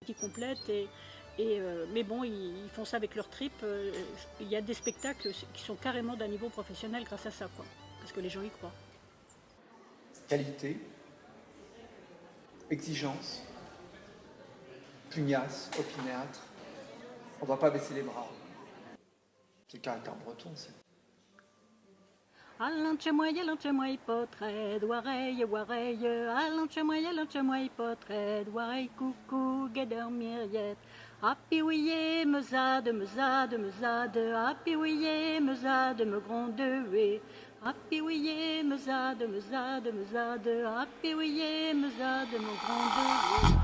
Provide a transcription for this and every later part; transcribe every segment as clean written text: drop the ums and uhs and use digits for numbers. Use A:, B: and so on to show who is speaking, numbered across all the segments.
A: qui complètent. Mais bon, ils font ça avec leur tripes. Il y a des spectacles qui sont carrément d'un niveau professionnel grâce à ça, quoi. Parce que les gens y croient.
B: Qualité, exigence, pugnace, opiniâtre. On ne va pas baisser les bras. C'est le caractère breton, c'est.
A: Allant chez moi, hypotrède, oreille, allant chez moi, hypotrède, oreille, coucou, guédeur, myriette. Happy ouillé, meusade, happy ouillé, meusade, me gronde, happy ouillé, meusade, happy ouillé, meusade, me gronde.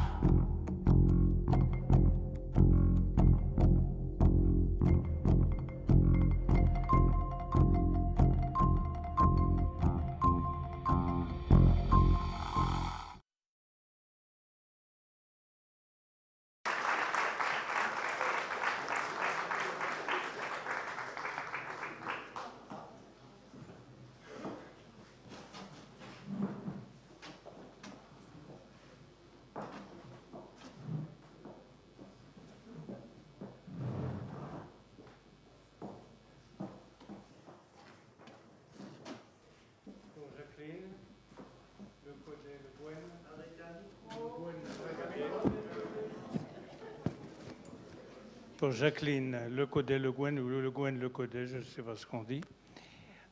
C: Pour Jacqueline Le Codet Le Guen ou Le Guen Le Codet, je ne sais pas ce qu'on dit,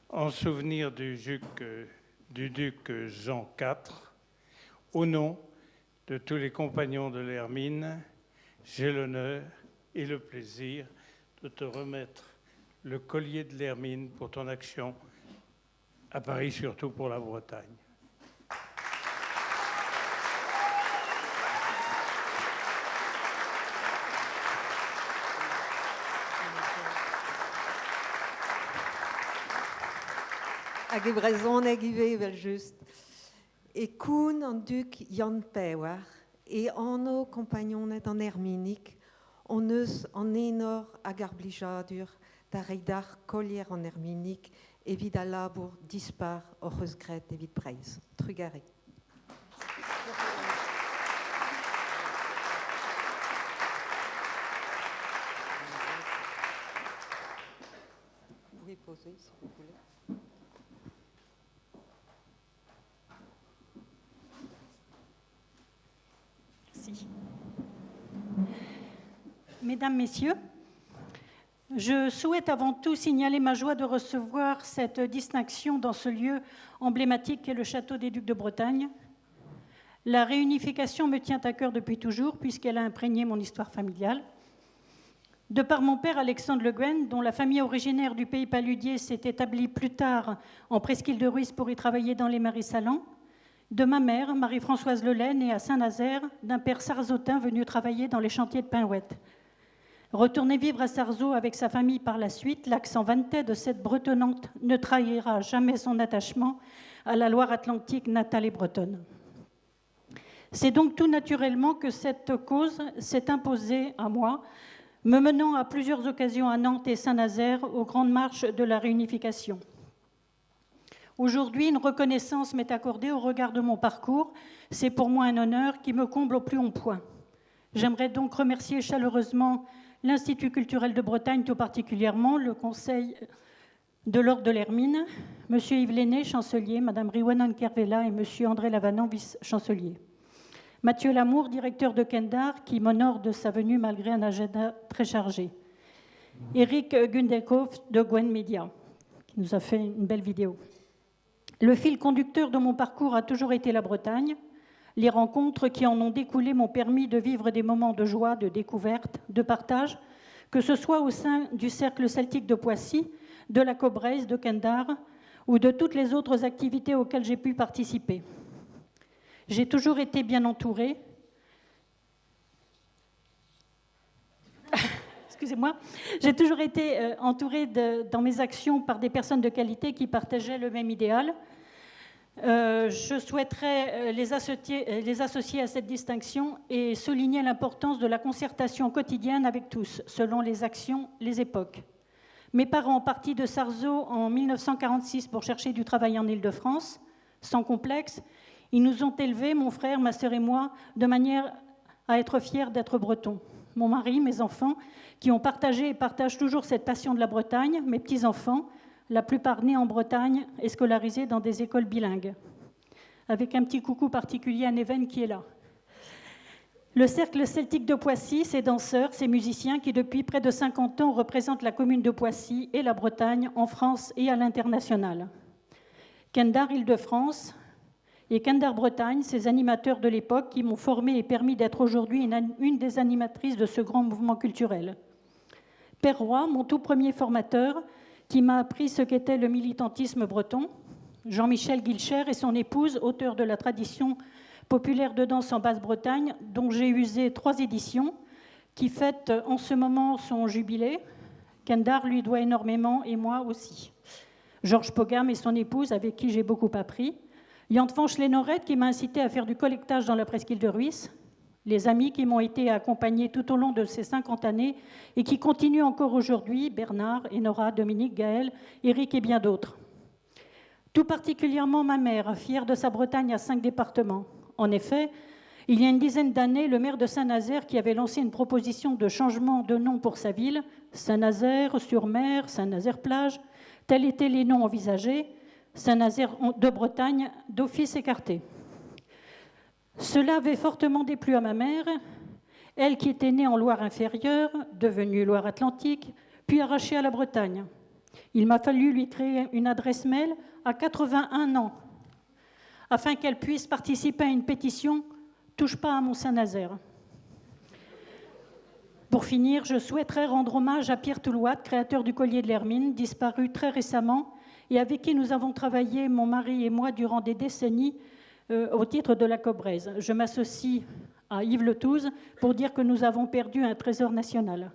C: en souvenir du duc Jean IV, au nom de tous les compagnons de l'Hermine, j'ai l'honneur et le plaisir de te remettre le collier de l'Hermine pour ton action à Paris, surtout pour la Bretagne.
D: Hag e brezhoneg ive vel just. E koun an duk Jan Pewer e anno kompagnonet an Herminik on eus an enor hag ar blijadur da reidar kollier an Herminik evit a labour dispar oc'h eus gret evit preiz. Trugare. Vous pouvez poser si vous voulez.
A: Mesdames, Messieurs, je souhaite avant tout signaler ma joie de recevoir cette distinction dans ce lieu emblématique qu'est le château des Ducs de Bretagne. La réunification me tient à cœur depuis toujours puisqu'elle a imprégné mon histoire familiale. De par mon père Alexandre Le Guen, dont la famille originaire du pays paludier s'est établie plus tard en presqu'île de Ruisse pour y travailler dans les marais salants, de ma mère, Marie-Françoise Lelay, née à Saint-Nazaire, d'un père sarzotin venu travailler dans les chantiers de Pinouette. Retourné vivre à Sarzeau avec sa famille par la suite, l'accent vantais de cette bretonnante ne trahira jamais son attachement à la Loire-Atlantique natale et bretonne. C'est donc tout naturellement que cette cause s'est imposée à moi, me menant à plusieurs occasions à Nantes et Saint-Nazaire aux grandes marches de la réunification. Aujourd'hui, une reconnaissance m'est accordée au regard de mon parcours. C'est pour moi un honneur qui me comble au plus haut point. J'aimerais donc remercier chaleureusement l'Institut culturel de Bretagne, tout particulièrement le Conseil de l'Ordre de l'Hermine, M. Yves Lenné, chancelier, Mme Riwanan Kervela et M. André Lavanant, vice-chancelier. Mathieu Lamour, directeur de Kendar, qui m'honore de sa venue malgré un agenda très chargé. Eric Gunderkopf de Gwen Media, qui nous a fait une belle vidéo. Le fil conducteur de mon parcours a toujours été la Bretagne. Les rencontres qui en ont découlé m'ont permis de vivre des moments de joie, de découverte, de partage, que ce soit au sein du cercle celtique de Poissy, de la Cobraise, de Kendar, ou de toutes les autres activités auxquelles j'ai pu participer. J'ai toujours été bien entourée. Excusez-moi. J'ai toujours été entourée dans mes actions par des personnes de qualité qui partageaient le même idéal. Je souhaiterais les associer à cette distinction et souligner l'importance de la concertation quotidienne avec tous, selon les actions, les époques. Mes parents, partis de Sarzeau en 1946 pour chercher du travail en Île-de-France, sans complexe, ils nous ont élevés, mon frère, ma sœur et moi, de manière à être fiers d'être bretons. Mon mari, mes enfants, qui ont partagé et partagent toujours cette passion de la Bretagne, mes petits-enfants, la plupart nés en Bretagne et scolarisés dans des écoles bilingues. Avec un petit coucou particulier à Neven qui est là. Le cercle celtique de Poissy, ses danseurs, ses musiciens qui depuis près de 50 ans représentent la commune de Poissy et la Bretagne en France et à l'international. Kendar Île-de-France et Kendar Bretagne, ces animateurs de l'époque qui m'ont formée et permis d'être aujourd'hui une des animatrices de ce grand mouvement culturel. Père Roy, mon tout premier formateur, qui m'a appris ce qu'était le militantisme breton. Jean-Michel Guilcher et son épouse, auteur de la tradition populaire de danse en Basse-Bretagne, dont j'ai usé 3 éditions, qui fête en ce moment son jubilé. Kendar lui doit énormément et moi aussi. Georges Pogam et son épouse, avec qui j'ai beaucoup appris. Yant Fanch-Lénorette, qui m'a incité à faire du collectage dans la presqu'île de Ruisse. Les amis qui m'ont été accompagnés tout au long de ces 50 années et qui continuent encore aujourd'hui, Bernard, Enora, Dominique, Gaël, Éric et bien d'autres. Tout particulièrement ma mère, fière de sa Bretagne à 5 départements. En effet, il y a une dizaine d'années, le maire de Saint-Nazaire, qui avait lancé une proposition de changement de nom pour sa ville, Saint-Nazaire-sur-Mer, Saint-Nazaire-Plage, tels étaient les noms envisagés, Saint-Nazaire de Bretagne, d'office écarté. Cela avait fortement déplu à ma mère, elle qui était née en Loire-Inférieure, devenue Loire-Atlantique, puis arrachée à la Bretagne. Il m'a fallu lui créer une adresse mail à 81 ans, afin qu'elle puisse participer à une pétition « Touche pas à mon Saint-Nazaire ». Pour finir, je souhaiterais rendre hommage à Pierre Toulouat, créateur du collier de l'Hermine, disparu très récemment et avec qui nous avons travaillé, mon mari et moi, durant des décennies au titre de la Cobraise. Je m'associe à Yves Le Touze pour dire que nous avons perdu un trésor national.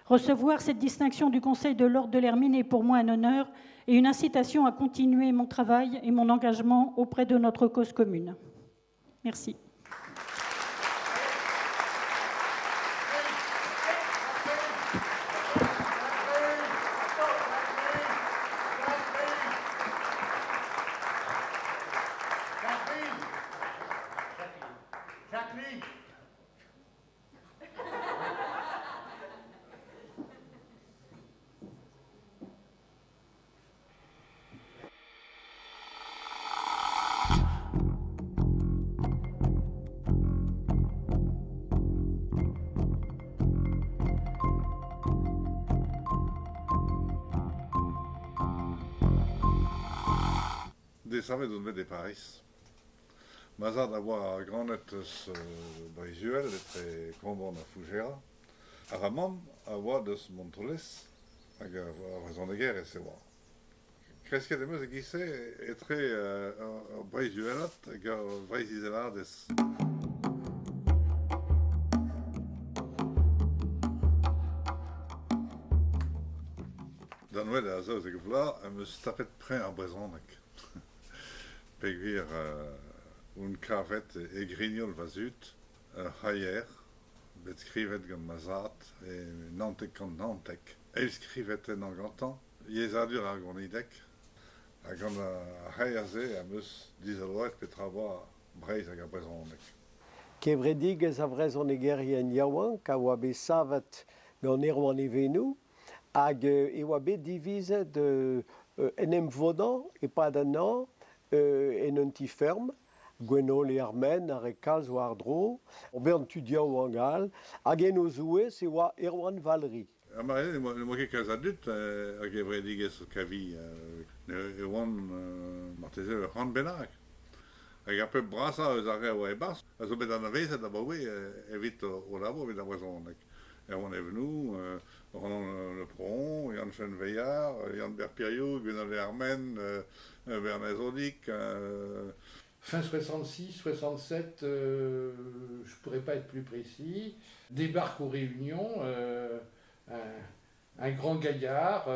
A: Recevoir cette distinction du Conseil de l'Ordre de l'Hermine est pour moi un honneur et une incitation à continuer mon travail et mon engagement auprès de notre cause commune. Merci.
E: Savet d'un de Paris. Mazad avoir granet Brisuel, etre kombon a Fougera. Aramam avoir de Montoles, a raison de guerre et c'est voir. Kreske de meus e gisse etre Brisuelat, a Brisizelades. Dan wed a zo zeg vla, a meus tapet pre ar brezonek. Peguir un kavet e grignol vazut, haier, bet skrivet gant mazat, e nantek kant nantek. El skrivet en an gantan, yezadur ar gronidek, hag an a haiaze a meus dizaloet petra boa breiz hag a brezonek.
F: Kevredig ez a vrezoneger yen yaouan, ka oa be savet gant erwan evenou, hag e oa be divize de enem vodan e pad an an, en un ti ferm, gwenol e armen, ar ekaz o ar dro, o bern tudia o angal, hag en o zoue se oa erwan valri.
E: Marine, ne moke kaz adut hag e vredigez o kavi, e oan marteze ran benak. Hag a pep brasa eus ar re oa e bas, a zo bet an avezet a baoe evit o labo evit a brezonek. Erwan evenou, le Pron, Yann Chenveillard, Yann Berpiriou, Gwenol et Armen, Bernard Zodic.
G: Fin 66, 67, je ne pourrais pas être plus précis, débarque aux Réunions un grand gaillard.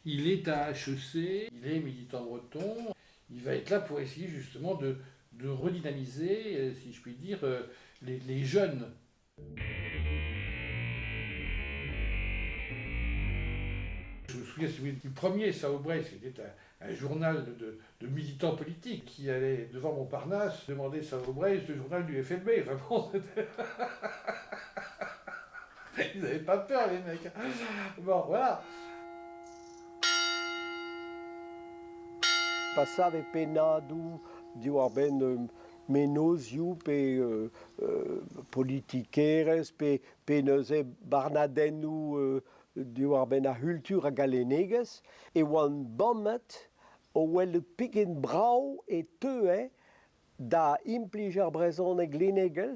G: Il est à HEC, il est militant breton. Il va être là pour essayer justement de redynamiser, si je puis dire, les jeunes. Je me souviens, si vous voulez, du premier Sao Breis, qui était un journal de militants politiques qui allait devant Montparnasse demander Sao Breis, le journal du FNB. Enfin bon, c'était... Ils n'avaient pas peur, les mecs. Bon, voilà.
F: Passava penadu diwar ben menosiu pe politikeres pe neuze barnadennu diwar ben a hultur a galeneges e oan bommet o wel pigen brau e teue da impliger brezoneg lenegel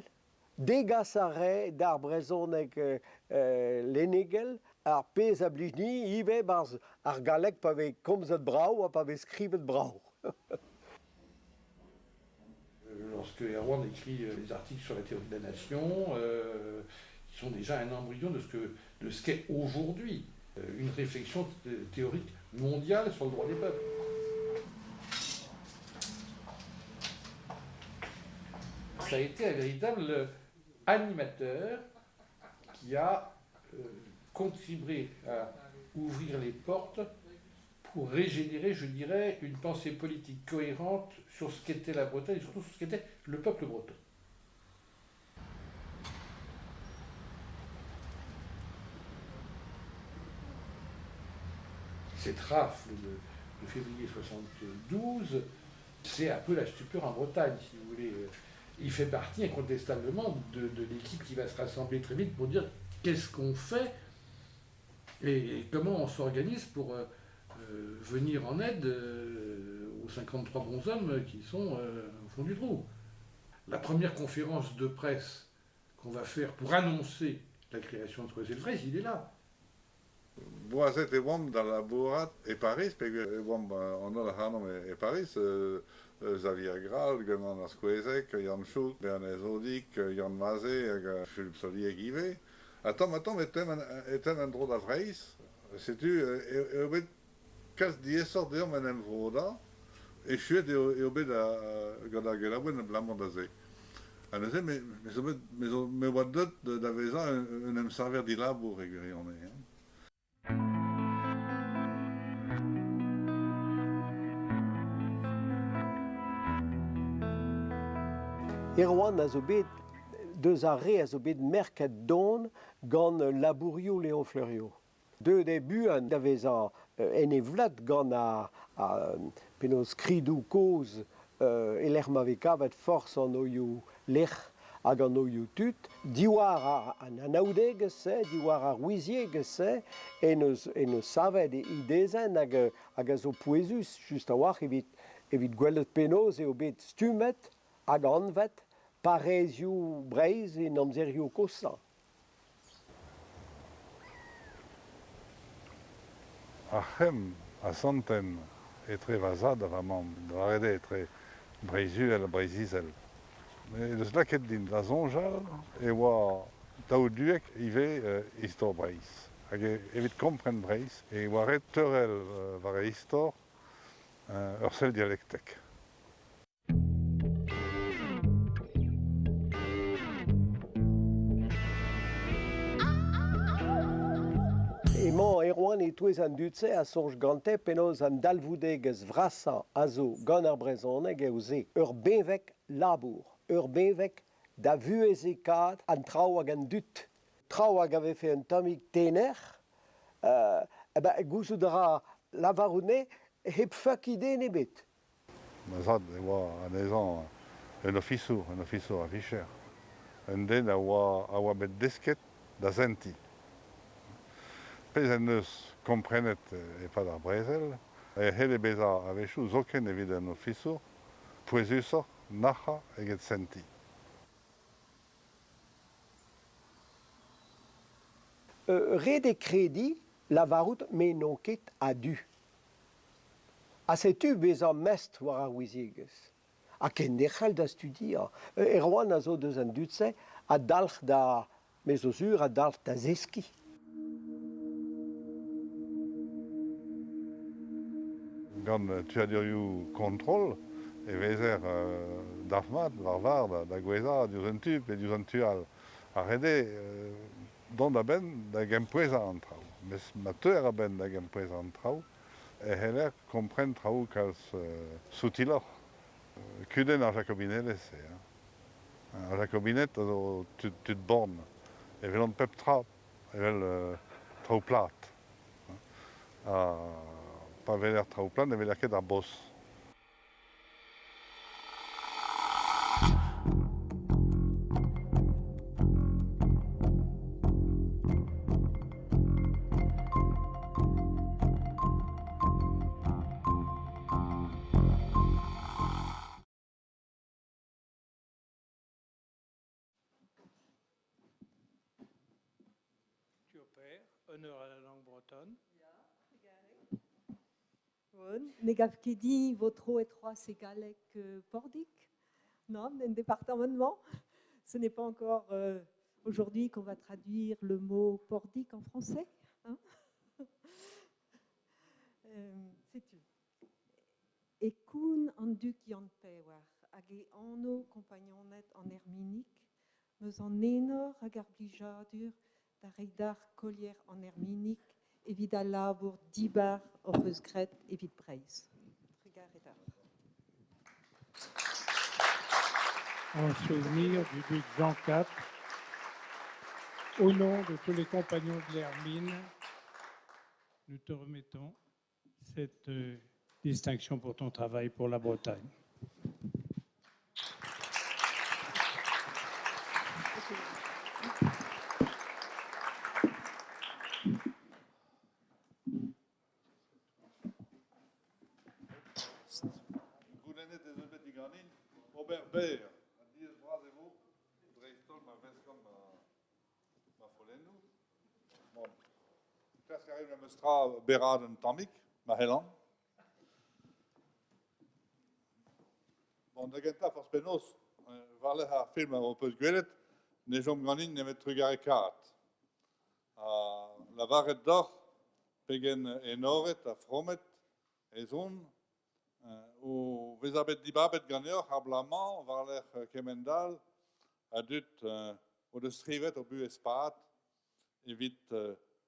F: degas are d'ar brezoneg lenegel ar pez a blijni ive barz ar galek pa ve komzet brau a pa ve skrivet brau.
G: Lorsque Erwan écrit les articles sur la théorie de la nation, ils sont déjà un embryon de ce qu'est aujourd'hui une réflexion théorique mondiale sur le droit des peuples. Ça a été un véritable animateur qui a contribué à ouvrir les portes pour régénérer, je dirais, une pensée politique cohérente sur ce qu'était la Bretagne et surtout sur ce qu'était le peuple breton. Cette rafle de février 72, c'est un peu la stupeur en Bretagne, si vous voulez. Il fait partie incontestablement de l'équipe qui va se rassembler très vite pour dire qu'est-ce qu'on fait et comment on s'organise pour venir en aide aux 53 bonshommes qui sont au fond du trou. La première conférence de presse qu'on va faire pour annoncer la création de Troyes et Fraise, il est là.
E: Boazet e oamb da laborat e Paris, pe e oamb an ol hanom e Paris, Xavier Graal, Gaiman Asquezek, Jan Schultz, Bernays Odik, Jan Mazé, Philippe Solier Guivet. Atom etem en dro da Freiz, setu, e obet kas diesor deom en em vroda, e chuet e obet gada gelabouen blamant da ze. A neuze, me oa dot da vezan en em sarver di labour e gwirionne.
F: Erwan a zo bet deus a re a zo bet merket don gant labourioù Léon Fleuriot. Deux débuts da vezan en evlat gant a penaos skridou koz l'er ma vez kavet force an oioù lec'h hag an oioù tut. Diwar an anaoudeg se, diwar a rouizieg se, en eus savet e dezen hag a zo pouezus just a war evit gwelet penaos eo bet stumet hag anvet parezioù breiz en amzerioù kosan.
E: Achem a santen etre vazad avamant, dvarede etre breizuel a breizizel. Eus laket din da zonjal e oa taouduek ive istor breiz. Hag evit kompren breiz e oa ret teurel vare istor ur sel dialektek.
F: Emañ Erwan e touez an dutse a sonj gante penaos an dalvoudegez vrasan a zo gant ar brezhoneg eo ze ur bevek labour, ur bevek da vueze kad an traoù hag an dut. Traoù hag ave fe un tamig tener, gouzout dra lavaroune hep fak ide nebet.
E: Mazad e oa an ezan un offisour a ficher. Un den a oa bet desket da zenti. Pez en eus komprenet e pad ar brezel, e hele beza a vechou zoken evit an offisour, pouezusor, nacha eget senti.
F: Ret e kredi lavarout me non ket a du. A setu bezañ mest war ar ouiziegez. A ken dechal da studia. Erwan a zo deus an dutse a dalc'h da mezosur, a dalc'h da zeski.
E: Gant tuadurioù kontrol, e vezer dafmat, var da gweza, diouz an tup e diouz an tual. A rede, Don da ben da gempresa an trau. Mes ma teuer a ben da gempresa an trau, e heller kompren trau kalz sutilor. Kuden ar jacobinet se. Ar jacobinet also tud born. E vel an pep trap, e vel trau plat. Pa veler trau plat, e veler ket ar boss.
C: Tu opères, honneur à la langue bretonne.
D: Negav kedi votro et trois c'est galec pordic, non, d'un département. Ce n'est pas encore aujourd'hui qu'on va traduire le mot pordic en français. Hein. C'est tout. Et kun en duc yon pewar, hag anno compagnonet en herminique, meus en enor hag ar blijadur da reidar collier en herminique, evit a labour dibar of eus gret evit breiz. Trigar et ar.
C: En souvenir du duc Jean IV, au nom de tous les compagnons de l'Hermine, nous te remettons cette distinction pour ton travail pour la Bretagne.
E: Goulenet ez eus bet diganin, ober ber, a diez bras e vo, dreistol ma veskan ma folennou. Bon, klask a rev la meustra berad un tammik, ma helan. Bon, da genta force penos, varle ha film a peus gwelet, ne jom ganin ne met trugare kat. La varet d'or, pegen enoret, a fromet, ezon, ou vezabet dibabet ganeor ar blaman var l'er kemendal a dut o deus strivet o bu espat evit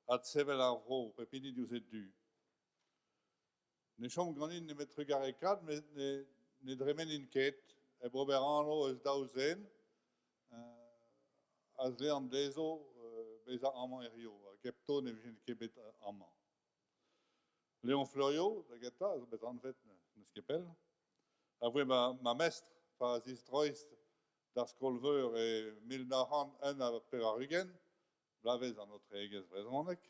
E: ad sevel ar vro pepini diouzet du. Ne chom ganin ne met trugare kad, ne dremen in ket, e brober anno eus daouzen, az le an dezo beza amman erio, a gepto ne vijent kebet amman. Léon Florio, da geta, zo bet anvet neus kepel, avoué ma mestre, par zistroist d'ar skolveur e 1901 a per ar ugen, blavez an notre egez brezonek.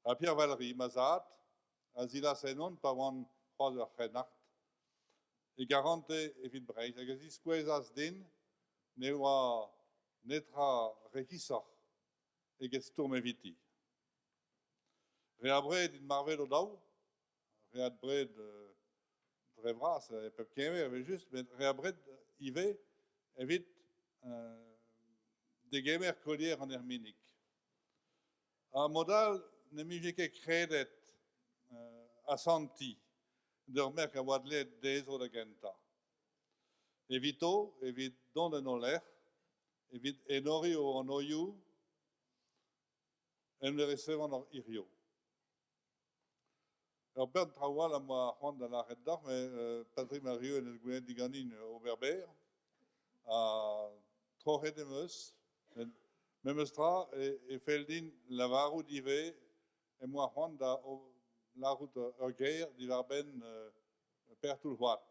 E: A Pierre Valery, ma zad, a zila senon pa oan c'hoaz ur c'henart, e garante evit breiz, hag a ziskouezaz din, ne oa netra rekisoc'h eget stourm eviti. Re a bred in marvel o daou, re a bred dre vras, e pep kemer eve just, met re a bred ive evit de gemer collier an herminik. A modal ne mije ket kredet a santi d'ur merk a oad let dezo da genta. Evito, evit don en oler, evit enori o an oiou, en le recevan ar irio. Ur bern traoal a moa c'hoant da l'arret d'ar, me Patrick Mariou en eus gwelet diganin o berber, a troc'het emeus, memeus tra e feldin lavarou dive, e moa c'hoant da larout ur gêr divar ben pertoul c'hoat.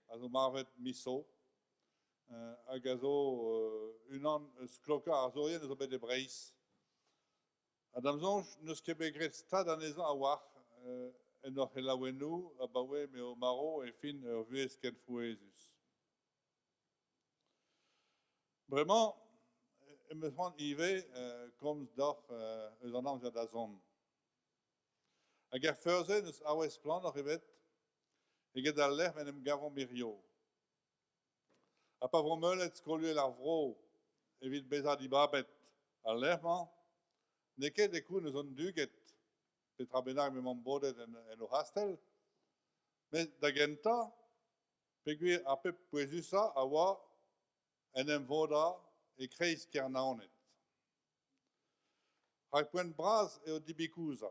E: A zo marvet miso, hag a zo unan eus kloka ar zorien a zo bet e breiz. Adamzonj, neus ket bet gret stad anezan a war en ur c'helaouennou, a baoe me o maro e fin ur vuez ken fouezus. Bremañ, emeus c'hoant ive komz d'oc'h eus an amzer da zon. Hag er feurzen eus aouez plan ar evet, eget al lec'h men em gavon mirio. A pa vro meulet skoluel ar vro evit bezad ibabet al lec'h-mañ, ne ket e koun eus an duget, petra bennak me man bodet en o hastel, met da genta, peogwir a pep pouezusa a oa en em voda e kreiz kernaonet. Hag point bras eo dibikusa.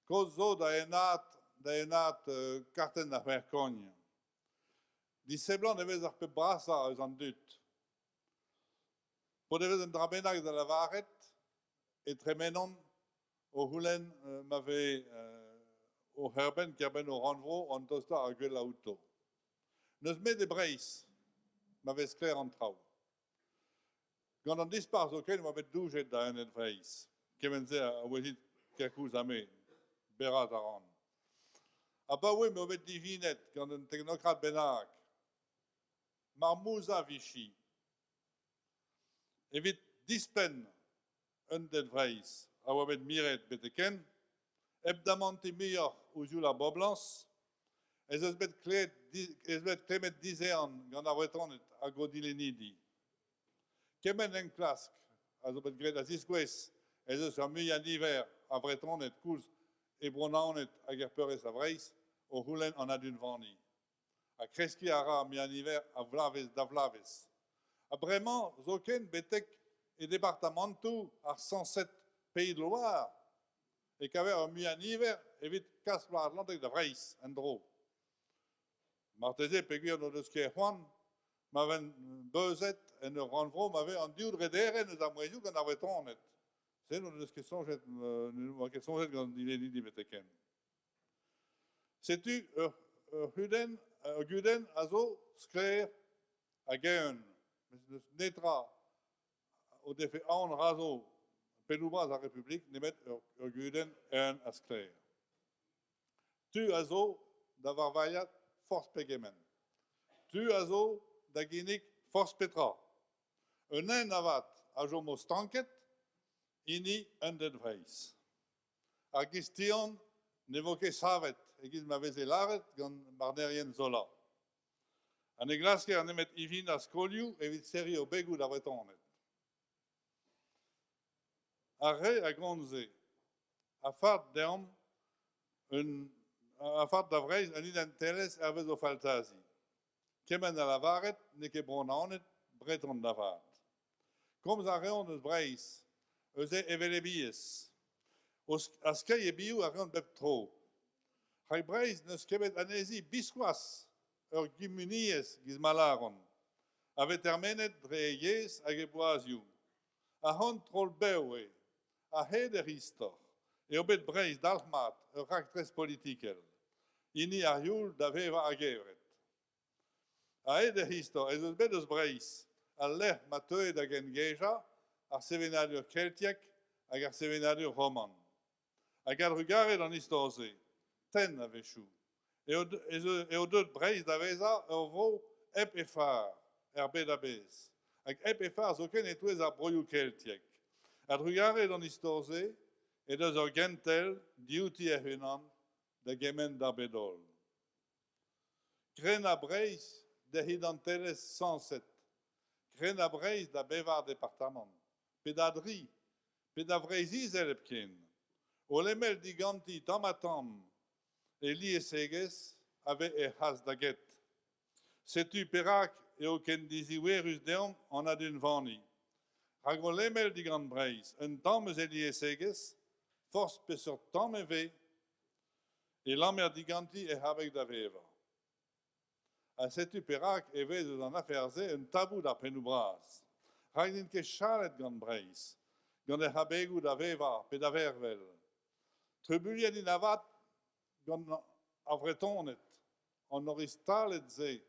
E: Koz zo da enat karten da verkogne. Di seblant evez ar pe brasa eus an dut. Pod evez un drabenag da la varet, et tremenon o hulen m'ave o herben kerben o ranvro an tosta ar gwell auto. Neus met de breis m'ave skler an trao. Gant an dispar zo ken m'ave doujet da en et breis. Kemenze a wezit kerkouz ame, berat a ran. A ba oe m'ave divinet gant un technokrat bennak. Mar mouza Vichy. Evit dispen un det vreis, a oa bet miret beteken, ebdamanti mior ouzioù la boblans, ez eus bet klemet dizean gant ar wetonet a godilenidi. Kemen en klask, a zo bet gret a ziskwez, ez eus ar mui an iver a vretonet kouz e bronaonet hag er peurez a vreis, o houlen an adun vani. A kreski a ra mi an iver a vlavez da vlavez. A bremañ, zo ken betek e departamentou ar 107 Pays de Loire, e kaver ar mu an iver evit kas pla Atlantik da vreis, en dro. Marteze peguer no deus ket c'hoant, ma ven beuzet en ur ranvro, ma ve an dioud rederen eus ar mouezioù gant ar wetonet. Se no deus ket sonjet gant dileni di beteken. Setu ur guden a zo skler a geun, netra o defe aon razo peloubraz a republik nemet ur guden eun a skler. Tu a zo da varvaiat force pegemen. Tu a zo da genik force petra. Un en avat a jo mo stanket, ini un det vreis. Ar gistion ne vo ket savet, e giz ma veze laret gant barnerien zola. An e glasker an emet ivin a skolioù evit seri o begout a vretonet. A re a gronze, a fart derm, a fart da vreiz an identelez ervez o faltazi. Kemen a la varet, ne ket bronaonet, breton da vat. Komz a reon eus breiz, eus evele biez. A skei e biou a reon bep tro. Hag breiz neus kemet anezi biskoaz ur gimuniez giz malaron. Avet termenet dre yez hag e boazioù. A hon trol beoe, a hed er histor, e obet breiz dalc'mat ur raktres politikel. Ini ar youl da veva a gevret. A hed er histor, ez eus bet eus breiz, al lec'h ma teuet hag en geja ar sevenadur keltiek hag ar sevenadur roman. Hag ad rugaret an istor-se, ten a vechou. Eo deut breiz da veza ur vro ep e far, er bet a bez. Hag ep e far zo ken etouez ar broioù keltiek. Ad rugaret an istor-se, e deus ur gentel diouti e hunan da gemen da bedol. Kren a breiz da hidantelez 107. Kren a breiz da bevar departament. Pe da dri, pe da vreiziz elep ken. O lemel diganti tam e li e segez ave e has da get. Setu perak eo ken diziouerus deom an adun vani. Hag o lemel digant breiz, un tamm eus e li e segez, force pe sur tamm e ve, e lamer diganti e havek da veva. A setu perak e vez eus an aferze un tabou da penou bras. Hag din ket chalet gant breiz, gant e habegou da veva pe da vervel. Trebulien din avat gant a vretonet, an oristalet ze,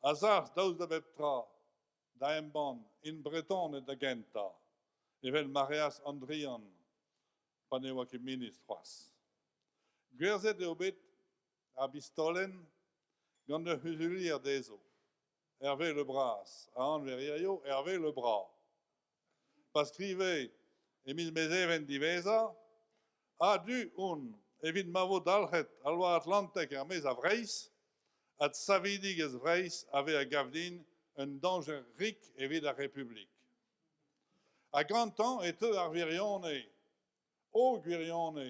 E: a zars daouz da bep tra, da emban, in bretonet da genta, evel Mareas Andrian, pa ne oa ket ministroaz. Gwerzet eo bet a bistolen gant ur huzulier dezo. Hervé le bras, a an verioù, Hervé le bras. Pa skrive Emil Mezeven diveza, a du un evit ma vo dalc'het al loa Atlantek er mez a vreiz, ad savidig ez vreiz ave a gavdin un danger rik evit a republik. A gantan e teu ar virionne, o gwirionne,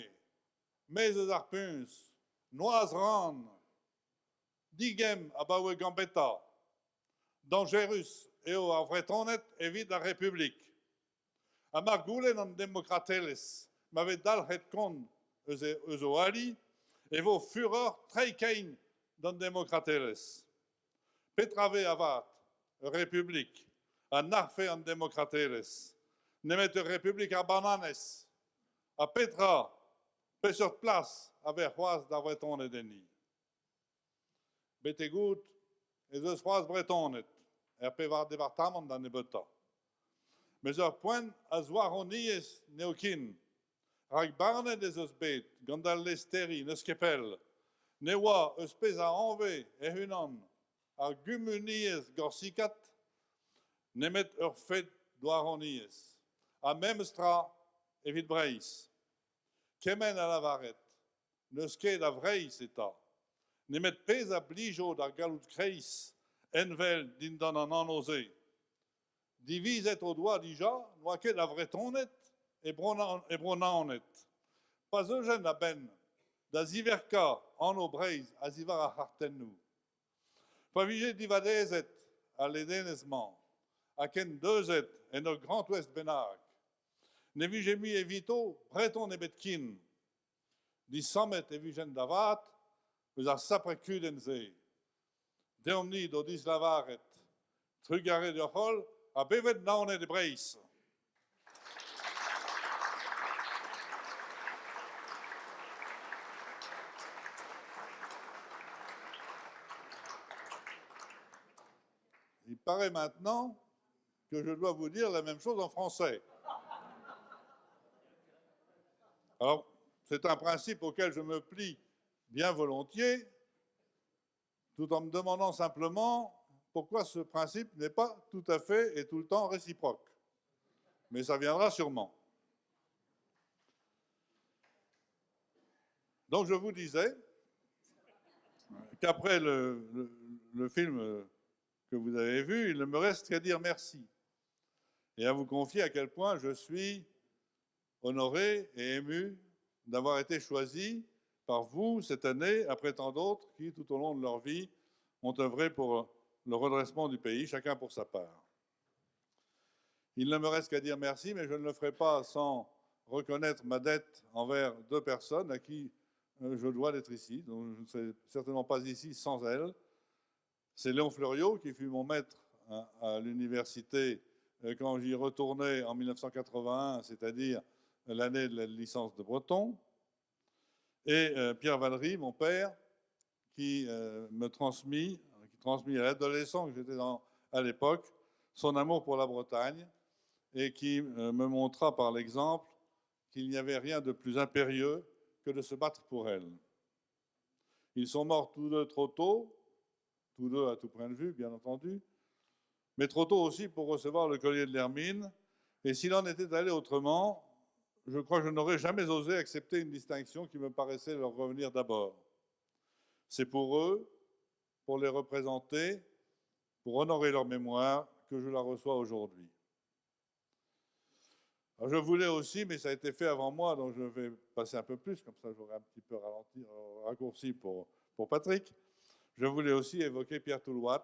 E: mez eus ar puñs, noaz ran, digem a baoe gambeta, dangerus eo ar vretonet evit a republik. A margoulen an demokrateles, m'avait dalhet kon eus o ali, e vo fureur treikain d'an demokrateles. Petrave avat, republik, a narfe an demokrateles, nemet republik a bananes, a petra, pe sur place, a ver c'hoaz da breton e deni. Betegout, ez eus c'hoaz bretonet, pe var departament da nebeta. Mais ur poent a zoaroniez neokin, rak barnet ez eus bet, gant al lesteri, neus kepel, ne oa eus pez a anve e hunan ar gumuniez gorsikat, nemet ur fet doaroniez. A mem stra evit breiz. Kemen a lavaret, neus ket a vreiz eta, nemet pez a blijo d'ar galout kreiz, envel din dan an anoze. Divizet o doa dija, noa ket a vretonet e bronaonet. Pas eugen a ben, da ziverka an o breiz a zivar a harten nou. Pa vije divadezet a ledenezman, a ken deuzet en ur Grand Ouest bennak. Ne vije mi evito breton e betkin. Di samet e vijen davat, eus ar saprekudenn ze. Deomni do diz lavaret, trugare ur c'hol, a bevet naonet e breiz. Il paraît maintenant que je dois vous dire la même chose en français. Alors, c'est un principe auquel je me plie bien volontiers, tout en me demandant simplement pourquoi ce principe n'est pas tout à fait et tout le temps réciproque. Mais ça viendra sûrement. Donc je vous disais qu'après le film que vous avez vu, il ne me reste qu'à dire merci et à vous confier à quel point je suis honoré et ému d'avoir été choisi par vous cette année, après tant d'autres qui, tout au long de leur vie, ont œuvré pour le redressement du pays, chacun pour sa part. Il ne me reste qu'à dire merci, mais je ne le ferai pas sans reconnaître ma dette envers deux personnes à qui je dois d'être ici, donc je ne serai certainement pas ici sans elles. C'est Léon Fleuriot, qui fut mon maître à l'université quand j'y retournais en 1981, c'est-à-dire l'année de la licence de breton, et Pierre Valery, mon père, qui me transmit à l'adolescent que j'étais à l'époque, son amour pour la Bretagne, et qui me montra par l'exemple qu'il n'y avait rien de plus impérieux que de se battre pour elle. Ils sont morts tous deux trop tôt, tous deux à tout point de vue, bien entendu, mais trop tôt aussi pour recevoir le collier de l'Hermine. Et s'il en était allé autrement, je crois que je n'aurais jamais osé accepter une distinction qui me paraissait leur revenir d'abord. C'est pour eux, pour les représenter, pour honorer leur mémoire, que je la reçois aujourd'hui. Alors je voulais aussi, mais ça a été fait avant moi, donc je vais passer un peu plus, comme ça j'aurai un petit peu raccourci pour Patrick. Je voulais aussi évoquer Pierre Toulouat,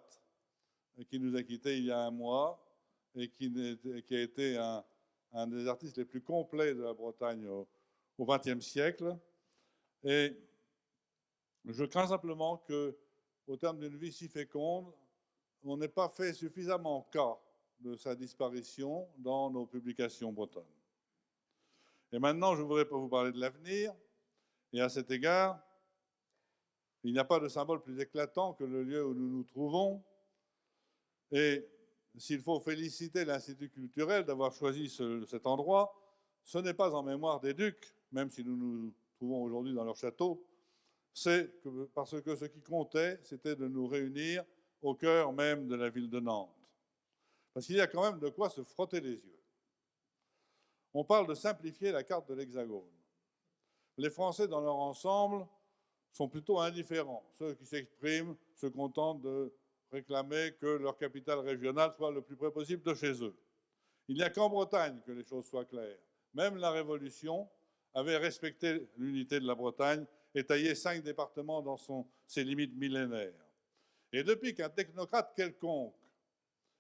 E: qui nous a quittés il y a un mois et qui a été un des artistes les plus complets de la Bretagne au XXe siècle. Et je crains simplement qu'au terme d'une vie si féconde, on n'ait pas fait suffisamment cas de sa disparition dans nos publications bretonnes. Et maintenant, je voudrais vous parler de l'avenir. Et à cet égard, il n'y a pas de symbole plus éclatant que le lieu où nous nous trouvons. Et s'il faut féliciter l'Institut culturel d'avoir choisi cet endroit, ce n'est pas en mémoire des ducs, même si nous nous trouvons aujourd'hui dans leur château, c'est parce que ce qui comptait, c'était de nous réunir au cœur même de la ville de Nantes. Parce qu'il y a quand même de quoi se frotter les yeux. On parle de simplifier la carte de l'Hexagone. Les Français, dans leur ensemble, sont plutôt indifférents. Ceux qui s'expriment se contentent de réclamer que leur capitale régionale soit le plus près possible de chez eux. Il n'y a qu'en Bretagne que les choses soient claires. Même la Révolution avait respecté l'unité de la Bretagne et taillé 5 départements dans ses limites millénaires. Et depuis qu'un technocrate quelconque,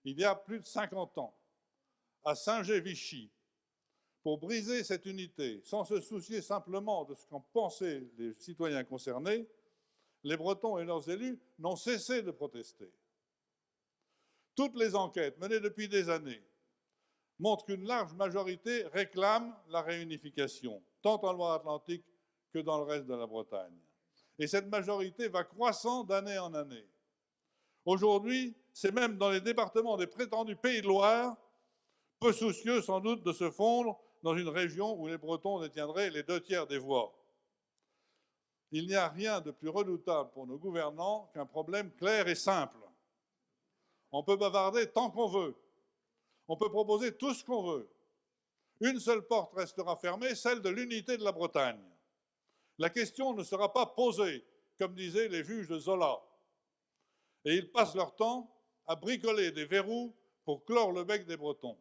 E: il y a plus de 50 ans, a singé Vichy Pour briser cette unité, sans se soucier simplement de ce qu'en pensaient les citoyens concernés, les Bretons et leurs élus n'ont cessé de protester. Toutes les enquêtes menées depuis des années montrent qu'une large majorité réclame la réunification, tant en Loire-Atlantique que dans le reste de la Bretagne. Et cette majorité va croissant d'année en année. Aujourd'hui, c'est même dans les départements des prétendus Pays de Loire, peu soucieux sans doute de se fondre dans une région où les Bretons détiendraient les 2/3 des voix. Il n'y a rien de plus redoutable pour nos gouvernants qu'un problème clair et simple. On peut bavarder tant qu'on veut. On peut proposer tout ce qu'on veut. Une seule porte restera fermée, celle de l'unité de la Bretagne. La question ne sera pas posée, comme disaient les juges de Zola. Et ils passent leur temps à bricoler des verrous pour clore le bec des Bretons.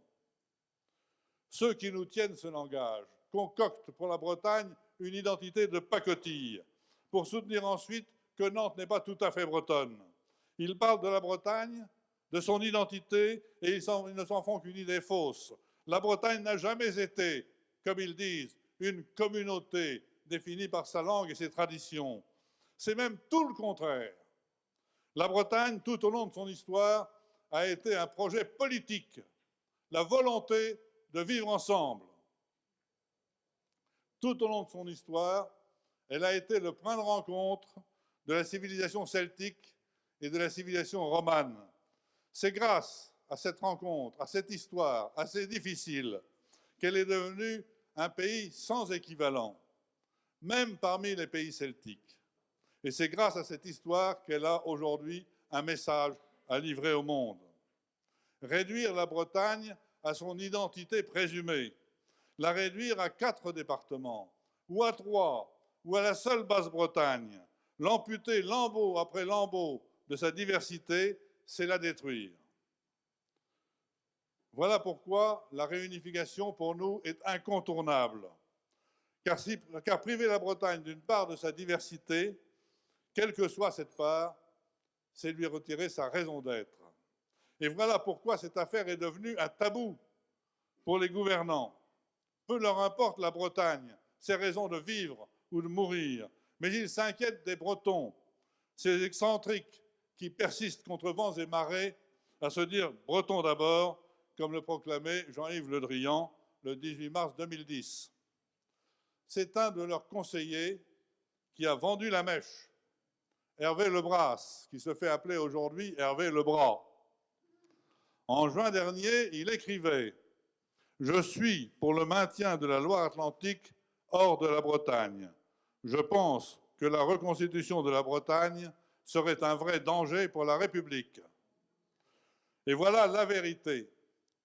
E: Ceux qui nous tiennent ce langage concoctent pour la Bretagne une identité de pacotille, pour soutenir ensuite que Nantes n'est pas tout à fait bretonne. Ils parlent de la Bretagne, de son identité, et ils ne s'en font qu'une idée fausse. La Bretagne n'a jamais été, comme ils disent, une communauté définie par sa langue et ses traditions. C'est même tout le contraire. La Bretagne, tout au long de son histoire, a été un projet politique, la volonté de vivre ensemble. Tout au long de son histoire, elle a été le point de rencontre de la civilisation celtique et de la civilisation romane. C'est grâce à cette rencontre, à cette histoire assez difficile, qu'elle est devenue un pays sans équivalent, même parmi les pays celtiques. Et c'est grâce à cette histoire qu'elle a aujourd'hui un message à livrer au monde. Réduire la Bretagne à son identité présumée, la réduire à 4 départements, ou à 3, ou à la seule Basse-Bretagne, l'amputer lambeau après lambeau de sa diversité, c'est la détruire. Voilà pourquoi la réunification, pour nous, est incontournable. Car priver la Bretagne d'une part de sa diversité, quelle que soit cette part, c'est lui retirer sa raison d'être. Et voilà pourquoi cette affaire est devenue un tabou pour les gouvernants. Peu leur importe la Bretagne, ses raisons de vivre ou de mourir, mais ils s'inquiètent des Bretons, ces excentriques qui persistent contre vents et marées à se dire « Bretons d'abord », comme le proclamait Jean-Yves Le Drian le 18 mars 2010. C'est un de leurs conseillers qui a vendu la mèche, Hervé Lebras, qui se fait appeler aujourd'hui Hervé Lebras. En juin dernier, il écrivait « Je suis pour le maintien de la Loire-Atlantique hors de la Bretagne. Je pense que la reconstitution de la Bretagne serait un vrai danger pour la République. » Et voilà la vérité,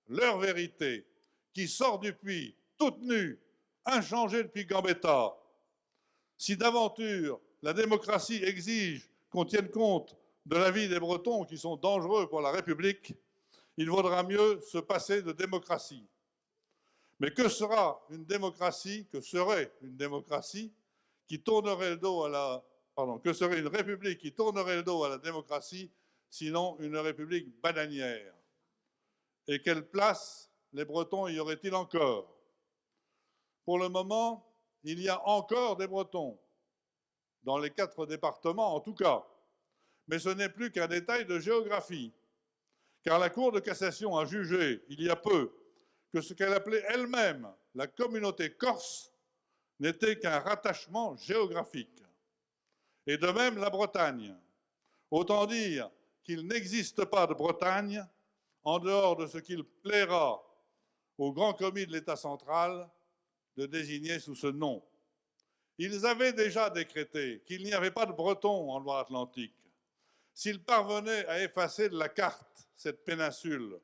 E: leur vérité, qui sort du puits, toute nue, inchangée depuis Gambetta. Si d'aventure la démocratie exige qu'on tienne compte de la vie des Bretons qui sont dangereux pour la République, il vaudra mieux se passer de démocratie. Mais que serait une démocratie qui tournerait le dos à la... que serait une République qui tournerait le dos à la démocratie, sinon une République bananière? Et quelle place les Bretons y auraient-ils encore? Pour le moment, il y a encore des Bretons, dans les 4 départements en tout cas. Mais ce n'est plus qu'un détail de géographie, car la Cour de cassation a jugé, il y a peu, que ce qu'elle appelait elle-même la communauté corse n'était qu'un rattachement géographique. Et de même la Bretagne. Autant dire qu'il n'existe pas de Bretagne en dehors de ce qu'il plaira au grand commis de l'État central de désigner sous ce nom. Ils avaient déjà décrété qu'il n'y avait pas de Bretons en Loire-Atlantique. S'ils parvenaient à effacer de la carte cette péninsule,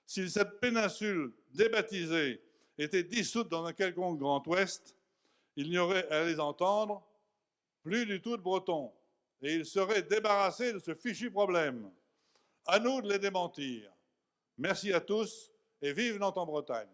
E: si cette péninsule débaptisée était dissoute dans un quelconque Grand Ouest, il n'y aurait, à les entendre, plus du tout de Bretons. Et ils seraient débarrassés de ce fichu problème. À nous de les démentir. Merci à tous et vive Nantes en Bretagne.